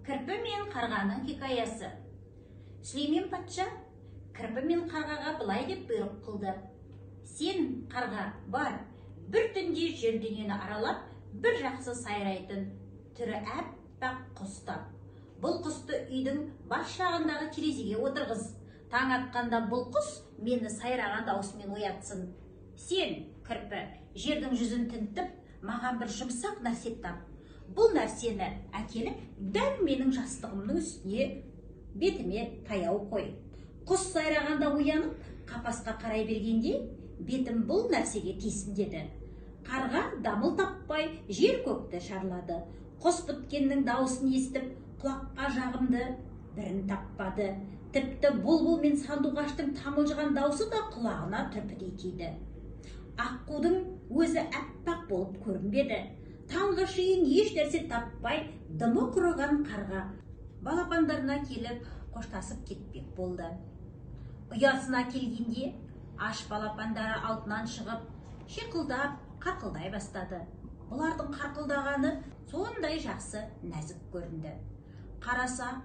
Кірпі мен қарғаның хикаясы. Сүлеймен патша кірпі мен қарғаға былай деп бұйрық қылды. Сен, қарға, бар, бір түнде жер дүниені аралап, бір жақсы сайрайтын түрі әппақ құс тап. Бұл құсты үйдің бас жағындағы терезеге отырғыз. Таң атқанда бұл құс мені сайраған даусымен оятсын. Сен, кірпі, жердің жүзін тінтіп, маған бір жұмсақ нәрсе тап. Бұл нәрсені әкеліп, дәл менің жастығымның үстіне бетіме таяу қой. Құс сайрағанда оянып, қапасқа қарай бергенде, бетім бұл нәрсеге тисін деді. Қарға дамыл таппай жер көкті шарлады. Құс біткеннің дауысын естіп, құлаққа жағымды бірін таппады. Тіпті бұлбұл мен сандуғаштың тамылжыған даусы да құлағына түрпідей тиді. Аққудың өзі әппақ болып көрінбеді. Таңға шейін еш нәрсе таппай, дымы құрыған қарға балапандарына келіп, қоштасып кетпек болды. Ұясына келгенде, аш балапандары алтынан шығып, шиқылдап, қарқылдай бастады. Бұлардың қарқылдағаны сондай жақсы нәзік көрінді. Қараса,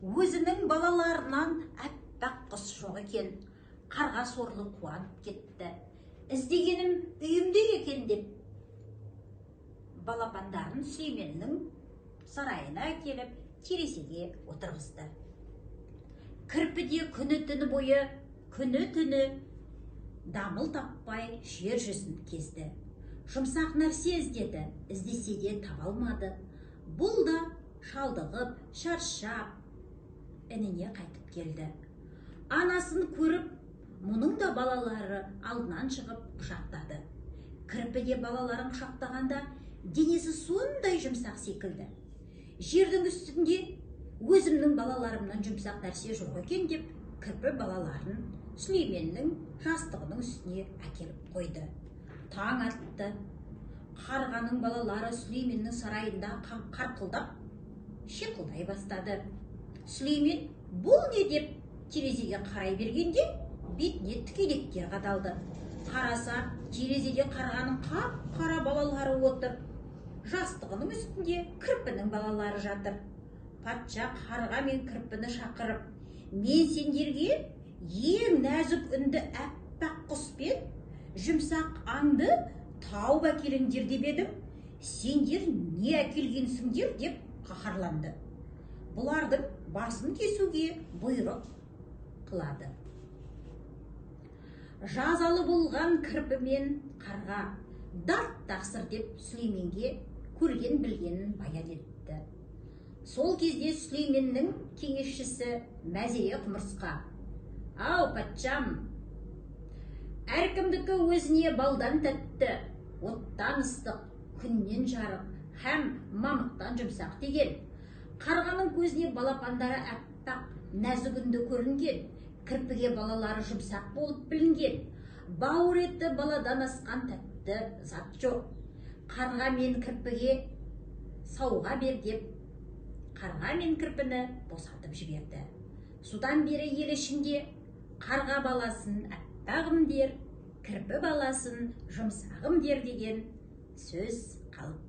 өзінің балаларынан әппақ құс жоқ екен. Қарға сорлы қуанып кетті. Іздегенім үйімде екен деп, балапандарын Сүлейменнің сарайына келіп, терезеге отырғызды. Кірпіде күні-түні бойы, күні-түні дамыл таппай жер жүзін кезді. Жұмсақ нәрсе іздеді, іздесе де таба алмады. Бұл да шалдығып, шаршап, ініне қайтып келді. Анасын көріп, мұның да балалары алдынан шығып құшақтады. Кірпіде балаларын құшақтағанда, денесі сондай жұмсақ секілді. Жердің үстінде өзімнің балаларымнан жұмсақ нәрсе жоқ екен деп, кірпі балаларын Сүлейменнің жастығының үстіне әкеліп қойды. Таң атты. Қарғаның балалары Сүлейменнің сарайында қарқылдап, шиқылдай бастады. Сүлеймен бұл не деп терезеге қарай бергенде, бетіне тікелектер қадалды. Қараса, терезеде қарғаның қап-қара балалары отыр. Жастығының үстінде кірпінің балалары жатыр. Патша қарға мен кірпіні шақырып, мен сендерге ең нәзік үнді әппақ құспен жұмсақ аңды тауып әкеліңдер деп едім. Сендер не әкелгенсіңдер деп қаһарланды. Бұлардың басын кесуге бұйрық қылады. Жазалы болған кірпі мен қарға дарт тақсыр деп Сүлейменге көрген білгенін баян етті. Сол кезде Сүлейменнің кеңесшісі Мәзере құмырсқа: «Ау, патшам, әркімдікі өзіне балдан тәтті, оттан ыстық, күннен жарық, һәм мамықтан жұмсақ деген. Қарғаның көзіне балапандары әппақ, нәзік үнді көрінген, кірпіге балалары жұмсақ болып білінген. Бауыр еті баладан асқан тәтті зат жоқ. Қарға мен кірпіге сауға бер деп, қарға мен кірпіні босатып жіберді. Содан бері ел ішінде қарға баласын әппағым дер, кірпі баласын жұмсағым дер деген сөз қалып